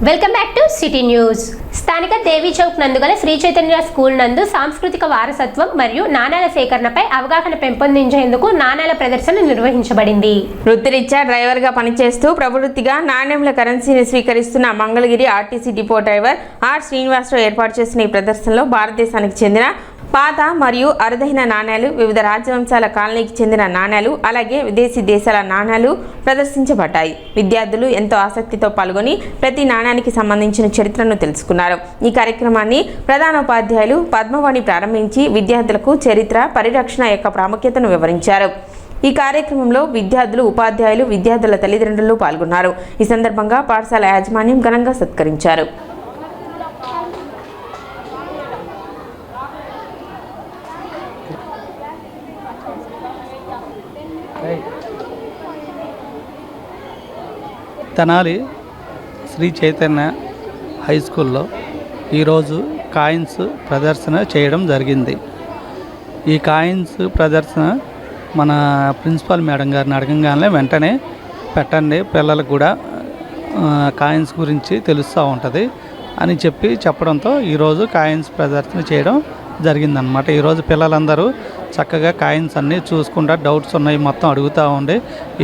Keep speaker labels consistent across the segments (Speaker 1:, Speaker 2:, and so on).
Speaker 1: Welcome back to city news. స్థానిక దేవి Chowk నందుగల Shri Chaitanya school నందు సాంస్కృతిక వారసత్వం మరియు నాణేల సేకరణపై అవగాహన పెంపొందించేందుకు నాణేల ప్రదర్శన నిర్వహించబడింది.
Speaker 2: వృత్తిరీత్యా డ్రైవర్గా పనిచేస్తూ ప్రవృత్తిగా నాణ్యముల కరెన్సీని స్వీకరిస్తున్న Mangalagiri RTC depot driver R Srinivasarao ఏర్పాటు చేసిన ఈ ప్రదర్శనలో భారతదేశానికి చెందిన పాత మరియు అరుదైన నాణేలు, వివిధ రాజవంశాల కాలనీకి చెందిన నాణేలు, అలాగే విదేశీ దేశాల నాణేలు ప్రదర్శించబడ్డాయి. విద్యార్థులు ఎంతో ఆసక్తితో పాల్గొని ప్రతి నాణానికి సంబంధించిన చరిత్రను తెలుసుకున్నారు. ఈ కార్యక్రమాన్ని ప్రధానోపాధ్యాయులు పద్మవాణి ప్రారంభించి విద్యార్థులకు చరిత్ర, పరిరక్షణ యొక్క ప్రాముఖ్యతను వివరించారు. ఈ కార్యక్రమంలో విద్యార్థులు, ఉపాధ్యాయులు, విద్యార్థుల తల్లిదండ్రులు పాల్గొన్నారు. ఈ సందర్భంగా పాఠశాల యాజమాన్యం ఘనంగా సత్కరించారు.
Speaker 3: తెనాలి శ్రీ చైతన్య హై స్కూల్లో ఈరోజు కాయిన్స్ ప్రదర్శన చేయడం జరిగింది. ఈ కాయిన్స్ ప్రదర్శన మన ప్రిన్సిపాల్ మేడం గారిని అడగంగానే వెంటనే పెట్టండి, పిల్లలకు కూడా కాయిన్స్ గురించి తెలుస్తూ ఉంటుంది అని చెప్పడంతో ఈరోజు కాయిన్స్ ప్రదర్శన చేయడం జరిగిందనమాట. ఈరోజు పిల్లలందరూ చక్కగా కాయిన్స్ అన్నీ చూసుకుంటా, డౌట్స్ ఉన్నాయి మొత్తం అడుగుతూ ఉండి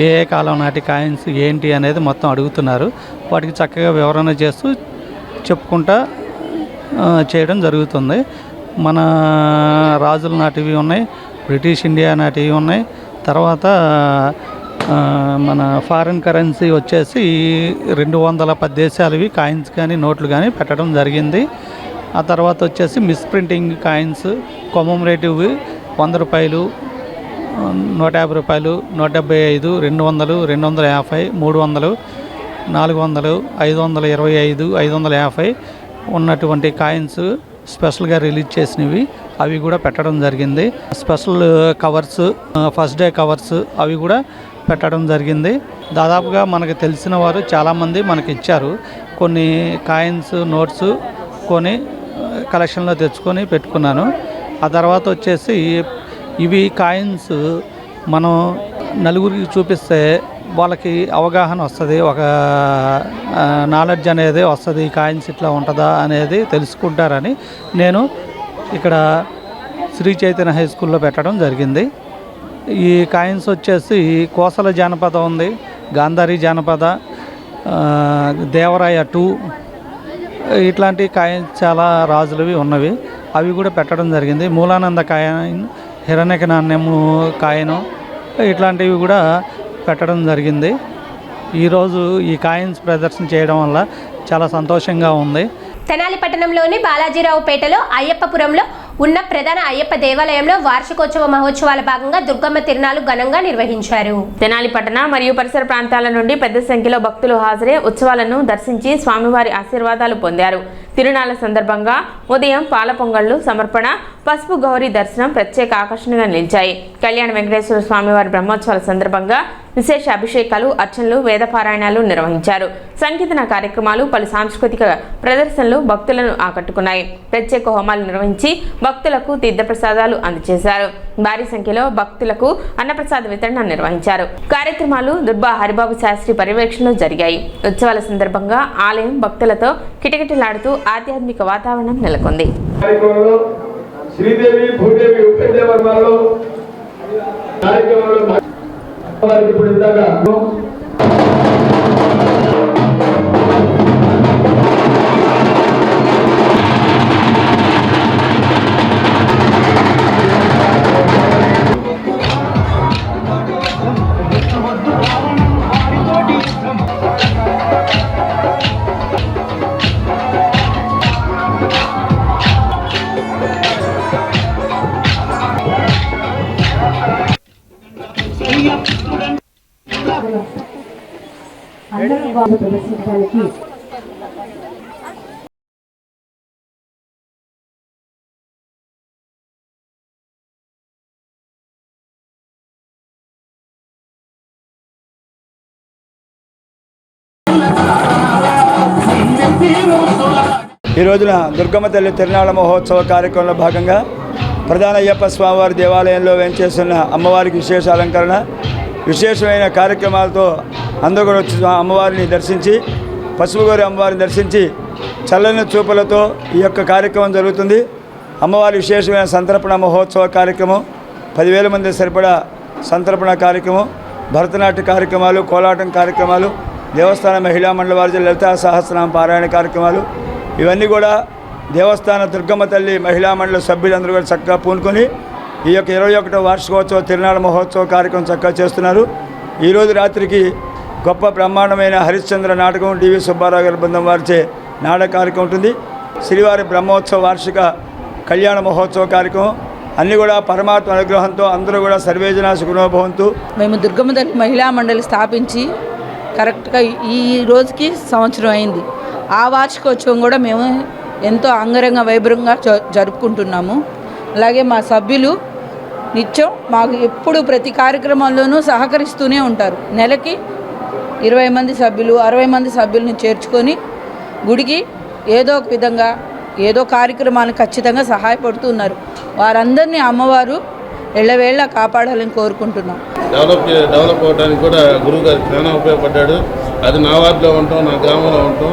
Speaker 3: ఏ కాలం నాటి కాయిన్స్ ఏంటి అనేది మొత్తం అడుగుతున్నారు. వాటికి చక్కగా వివరణ చేస్తూ చెప్పుకుంటా చేయడం జరుగుతుంది. మన రాజుల నాటివి ఉన్నాయి, బ్రిటిష్ ఇండియా నాటివి ఉన్నాయి. తర్వాత మన ఫారిన్ కరెన్సీ వచ్చేసి 210 దేశాలవి కాయిన్స్ కానీ నోట్లు కానీ పెట్టడం జరిగింది. ఆ తర్వాత వచ్చేసి మిస్ప్రింటింగ్ కాయిన్స్, కొమమరేటివ్ 100 రూపాయలు, 150 రూపాయలు, 175, 200, 250, 300, 400, 525, 550 ఉన్నటువంటి కాయిన్స్ స్పెషల్గా రిలీజ్ చేసినవి అవి కూడా పెట్టడం జరిగింది. Special covers, first day covers అవి కూడా పెట్టడం జరిగింది. దాదాపుగా మనకు తెలిసిన వారు చాలామంది మనకి ఇచ్చారు. కొన్ని కాయిన్స్, నోట్స్ కొని కలెక్షన్లో తెచ్చుకొని పెట్టుకున్నాను. ఆ తర్వాత వచ్చేసి ఇవి కాయిన్స్ మనం నలుగురికి చూపిస్తే వాళ్ళకి అవగాహన వస్తుంది, ఒక నాలెడ్జ్ అనేది వస్తుంది. ఈ కాయిన్స్ ఇట్లా ఉంటుందా అనేది తెలుసుకుంటారని నేను ఇక్కడ శ్రీ చైతన్య హై స్కూల్లో పెట్టడం జరిగింది. ఈ కాయిన్స్ వచ్చేసి కోసల జానపద ఉంది, గాంధారి జానపద, దేవరాయ 2 ఇట్లాంటి కాయిన్స్ చాలా రాజులవి ఉన్నవి, అవి కూడా పెట్టడం జరిగింది. మూలానంద కాయిన్, హిరణ్యక నాణ్యము కాయిను ఇట్లాంటివి కూడా పెట్టడం జరిగింది. ఈరోజు ఈ కాయిన్స్ ప్రదర్శన చేయడం వల్ల చాలా సంతోషంగా ఉంది.
Speaker 1: తెనాలి పట్టణంలోని బాలాజీరావుపేటలో అయ్యప్పపురంలో ఉన్న ప్రధాన అయ్యప్ప దేవాలయంలో వార్షికోత్సవ మహోత్సవాల భాగంగా దుర్గమ్మ తిరునాళ్లు ఘనంగా నిర్వహించారు.
Speaker 2: తెనాలి పట్టణ మరియు పరిసర ప్రాంతాల నుండి పెద్ద సంఖ్యలో భక్తులు హాజరై ఉత్సవాలను దర్శించి స్వామివారి ఆశీర్వాదాలు పొందారు. తిరునాళ్ల సందర్భంగా ఉదయం పాల పొంగళ్లు సమర్పణ, పసుపు గౌరీ దర్శనం ప్రత్యేక ఆకర్షణగా నిలిచాయి. కళ్యాణ వెంకటేశ్వర స్వామివారి బ్రహ్మోత్సవాల సందర్భంగా విశేష అభిషేకాలు, అర్చనలు, వేదపారాయణాలు నిర్వహించారు. సంకీర్తన కార్యక్రమాలు, పలు సాంస్కృతిక ప్రదర్శనలు భక్తులను ఆకట్టుకున్నాయి. ప్రత్యేక హోమాలు నిర్వహించి భక్తులకు తీర్థప్రసాదాలు అందజేశారు. భారీ సంఖ్యలో భక్తులకు అన్నప్రసాద వితరణ నిర్వహించారు. కార్యక్రమాలు దుర్బా హరిబాబు శాస్త్రి పర్యవేక్షణలో జరిగాయి. ఉత్సవాల సందర్భంగా ఆలయం భక్తులతో కిటకిటలాడుతూ ఆధ్యాత్మిక వాతావరణం నెలకొంది.
Speaker 4: ప్రదర్శించడానికి
Speaker 5: ఈ రోజున దుర్గమ్మ తల్లి తిరునాళ్ల మహోత్సవ కార్యక్రమంలో భాగంగా ప్రధాన అయ్యప్ప స్వామివారి దేవాలయంలో వేంచేస్తున్న అమ్మవారికి విశేష అలంకరణ, విశేషమైన కార్యక్రమాలతో అందరూ కూడా వచ్చి అమ్మవారిని దర్శించి పసుపుగౌరి అమ్మవారిని దర్శించి చల్లని చూపులతో ఈ యొక్క కార్యక్రమం జరుగుతుంది. అమ్మవారి విశేషమైన సంతర్పణ మహోత్సవ కార్యక్రమం, 10,000 మంది సరిపడా సంతర్పణ కార్యక్రమం, భరతనాట్య కార్యక్రమాలు, కోలాటం కార్యక్రమాలు, దేవస్థాన మహిళా మండలి వారి లలితా సహస్రనామ పారాయణ కార్యక్రమాలు, ఇవన్నీ కూడా దేవస్థాన దుర్గమ్మ తల్లి మహిళా మండలి సభ్యులందరూ కూడా చక్కగా పూనుకొని ఈ యొక్క 21వ వార్షికోత్సవ తిరునాళ్ళ మహోత్సవ కార్యక్రమం చక్కగా చేస్తున్నారు. ఈరోజు రాత్రికి గొప్ప బ్రహ్మాండమైన హరిశ్చంద్ర నాటకం టీవీ సుబ్బారావు గారి బృందం వారిచే నాటక కార్యక్రమం ఉంటుంది. శ్రీవారి బ్రహ్మోత్సవ వార్షిక కళ్యాణ మహోత్సవ కార్యక్రమం అన్నీ కూడా పరమాత్మ అనుగ్రహంతో అందరూ కూడా సర్వేజన సుఖనోభవంతు.
Speaker 4: మేము దుర్గమ్మ తల్లి మహిళా మండలి స్థాపించి కరెక్ట్గా ఈ రోజుకి సంవత్సరం అయింది. ఆ వార్షికోత్సవం కూడా మేము ఎంతో అంగరంగ వైభవంగా జరుపుకుంటున్నాము. అలాగే మా సభ్యులు నిత్యం మాకు ఎప్పుడు ప్రతి కార్యక్రమాల్లోనూ సహకరిస్తూనే ఉంటారు. నెలకి 20 మంది సభ్యులు 60 మంది సభ్యులను చేర్చుకొని గుడికి ఏదో ఒక విధంగా ఏదో కార్యక్రమానికి ఖచ్చితంగా సహాయపడుతున్నారు. వారందరినీ అమ్మవారు ఎళ్ళవేళ్ళ కాపాడాలని కోరుకుంటున్నాం.
Speaker 6: డెవలప్ అవడానికి కూడా గురువు గారు చాలా ఉపయోగపడ్డాడు. అది నా వార్డులో ఉంటాం, నా గ్రామంలో ఉంటాం.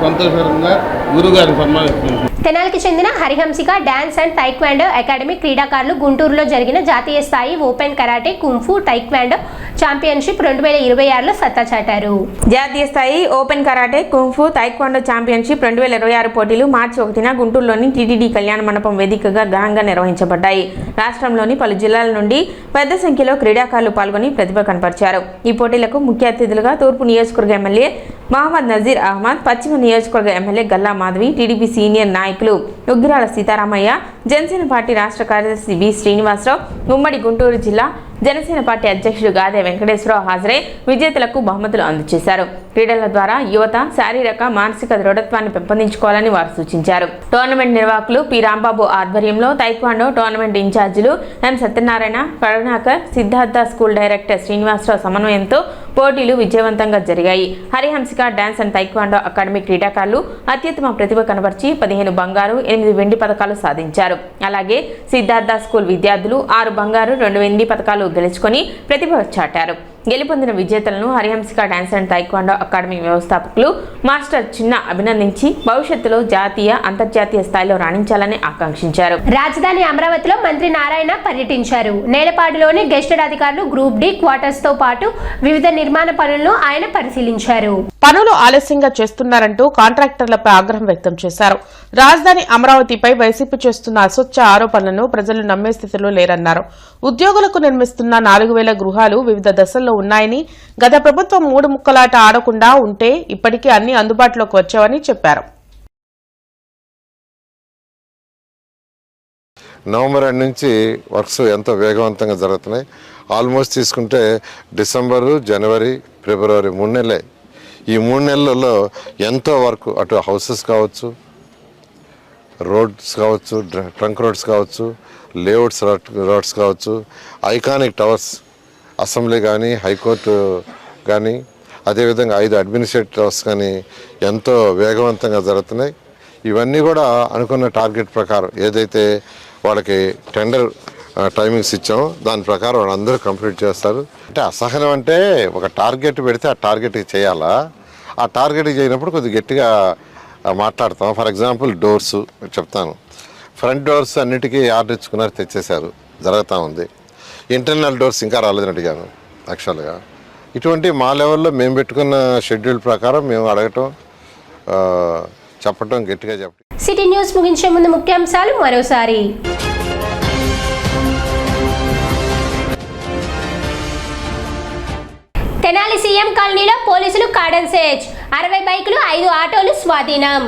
Speaker 6: సంతోషంగా గురుగారిని సన్మానిస్తున్నాం.
Speaker 1: తెనాలికి చెందిన Harihamsika dance and taekwondo academy క్రీడాకారులు గుంటూరులో జరిగిన జాతీయ స్థాయి open karate kung fu taekwondo championship 2026లో సత్తా చాటారు.
Speaker 2: జాతీయ స్థాయి open karate kung fu taekwondo championship 2026 పోటీలు మార్చి 1న గుంటూరులోని టీటీడీ కళ్యాణ మండపం వేదికగా ఘనంగా నిర్వహించబడ్డాయి. రాష్ట్రంలోని పలు జిల్లాల నుండి పెద్ద సంఖ్యలో క్రీడాకారులు పాల్గొని ప్రతిభ కనపరిచారు. ఈ పోటీలకు ముఖ్య అతిథులుగా తూర్పు నియోజకవర్గ ఎమ్మెల్యే మహమ్మద్ నజీర్ అహ్మద్, పశ్చిమ నియోజకవర్గ MLA Galla Madhavi, TDP senior నాయకులు ఉగ్గిరాల సీతారామయ్య, జనసేన పార్టీ రాష్ట్ర కార్యదర్శి వి శ్రీనివాసరావు, ఉమ్మడి గుంటూరు జిల్లా జనసేన పార్టీ అధ్యక్షుడు గాదే వెంకటేశ్వరరావు హాజరై విజేతలకు బహుమతులు అందజేశారు. క్రీడల ద్వారా యువత శారీరక మానసిక దృఢత్వాన్ని పెంపొందించుకోవాలని వారు సూచించారు. టోర్నమెంట్ నిర్వాహకులు పి రాంబాబు ఆధ్వర్యంలో తైక్వాండో టోర్నమెంట్ ఇన్ఛార్జీలు ఎం సత్యనారాయణ, కరుణాకర్, సిద్ధార్థ స్కూల్ డైరెక్టర్ శ్రీనివాసరావు సమన్వయంతో పోటీలు విజయవంతంగా జరిగాయి. Harihamsika dance and taekwondo academy క్రీడాకారులు అత్యుత్తమ ప్రతిభ కనబర్చి 15 బంగారు 8 వెండి పథకాలు సాధించారు. అలాగే సిద్ధార్థ స్కూల్ విద్యార్థులు 6 బంగారు 2 వెండి పథకాలు గెలుచుకొని ప్రతిభ చాటారు. గెలుపొందిన విజేతలను Harihamsika dance and taekwondo academy వ్యవస్థాపకులు మాస్టర్ చిన్న అభినందించి భవిష్యత్తులో జాతీయ అంతర్జాతీయ స్థాయిలో రాణించాలని ఆకాంక్షించారు.
Speaker 1: రాజధాని అమరావతిలో మంత్రి నారాయణ పర్యటించారు. నేలపాడులోని గెస్టెడ్ అధికారులు గ్రూప్ డి క్వార్టర్స్ తో పాటు వివిధ నిర్మాణ పనులను ఆయన పరిశీలించారు.
Speaker 7: పనులు ఆలస్యంగా చేస్తున్నారంటూ కాంట్రాక్టర్లపై ఆగ్రహం వ్యక్తం చేశారు. రాజధాని అమరావతిపై వైసీపీ చేస్తున్న అసత్య ఆరోపణలను ప్రజలు నమ్మే స్థితిలో లేరన్నారు. ఉద్యోగులకు నిర్మిస్తున్న 4,000 గృహాలు వివిధ దశల్లో ఉన్నాయని, గత ప్రభుత్వం 3 ముక్కలాట ఆడకుండా ఉంటే ఇప్పటికీ అన్ని అందుబాటులోకి వచ్చావని చెప్పారు.
Speaker 8: నవంబర్ ఎండ్ నుంచి వర్క్స్ ఎంతో వేగవంతంగా జరుగుతున్నాయి. ఆల్మోస్ట్ తీసుకుంటే డిసెంబరు, జనవరి, ఫిబ్రవరి 3 నెలలే. ఈ 3 నెలలలో ఎంతో వర్క్, అటు హౌసెస్ కావచ్చు, రోడ్స్ కావచ్చు, ట్రంక్ రోడ్స్ కావచ్చు, లేఅవుట్స్ రోడ్స్ కావచ్చు, ఐకానిక్ టవర్స్, అసెంబ్లీ కానీ, హైకోర్టు కానీ, అదేవిధంగా 5 అడ్మినిస్ట్రేటివ్ టవర్స్ కానీ ఎంతో వేగవంతంగా జరుగుతున్నాయి. ఇవన్నీ కూడా అనుకున్న టార్గెట్ ప్రకారం ఏదైతే వాళ్ళకి టెండర్ టైమింగ్స్ ఇచ్చామో దాని ప్రకారం వాళ్ళందరూ కంప్లీట్ చేస్తారు. అంటే అసహనం అంటే ఒక టార్గెట్ పెడితే ఆ టార్గెట్కి చేయాలా, ఆ టార్గెట్కి చేయనప్పుడు కొద్దిగా గట్టిగా మాట్లాడతాం. ఫర్ ఎగ్జాంపుల్ డోర్స్ చెప్తాను. ఫ్రంట్ డోర్స్ అన్నిటికీ ఆర్డర్ ఇచ్చుకున్నారు, తెచ్చేశారు, జరుగుతూ ఉంది. ఇంటర్నల్ డోర్స్ ఇంకా రాలేదని అడిగాను యాక్చువల్గా. ఇటువంటి మా లెవెల్లో మేము పెట్టుకున్న షెడ్యూల్ ప్రకారం మేము అడగటం, చెప్పటం, గట్టిగా చెప్పడం.
Speaker 1: సిటీ న్యూస్ ముగించే ముందు ముఖ్యాంశాలు మరోసారి. తెనాలి సీఎం కాలనీలో పోలీసులు కార్డన్ సేజ్, 60 బైకులు 5 ఆటోలు స్వాధీనం.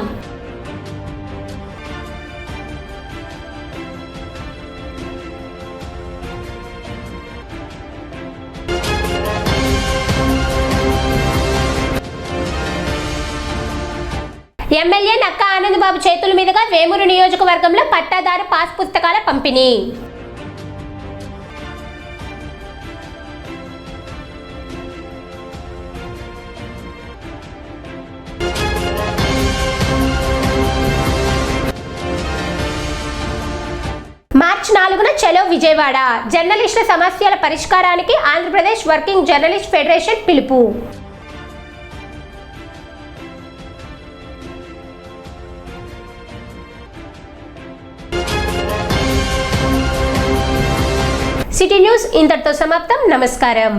Speaker 1: ఎమ్మెల్యే నక్కా ఆనందబాబు చేతుల మీదుగా వేమూరు నియోజకవర్గంలో పట్టాదారు పాస్ పుస్తకాల పంపిణీ. మార్చి 4న చలో విజయవాడ, జర్నలిస్టుల సమస్యల పరిష్కారానికి ఆంధ్రప్రదేశ్ వర్కింగ్ జర్నలిస్ట్ ఫెడరేషన్ పిలుపు. సిటీ న్యూస్ ఇంతటితో సమాప్తం. నమస్కారం.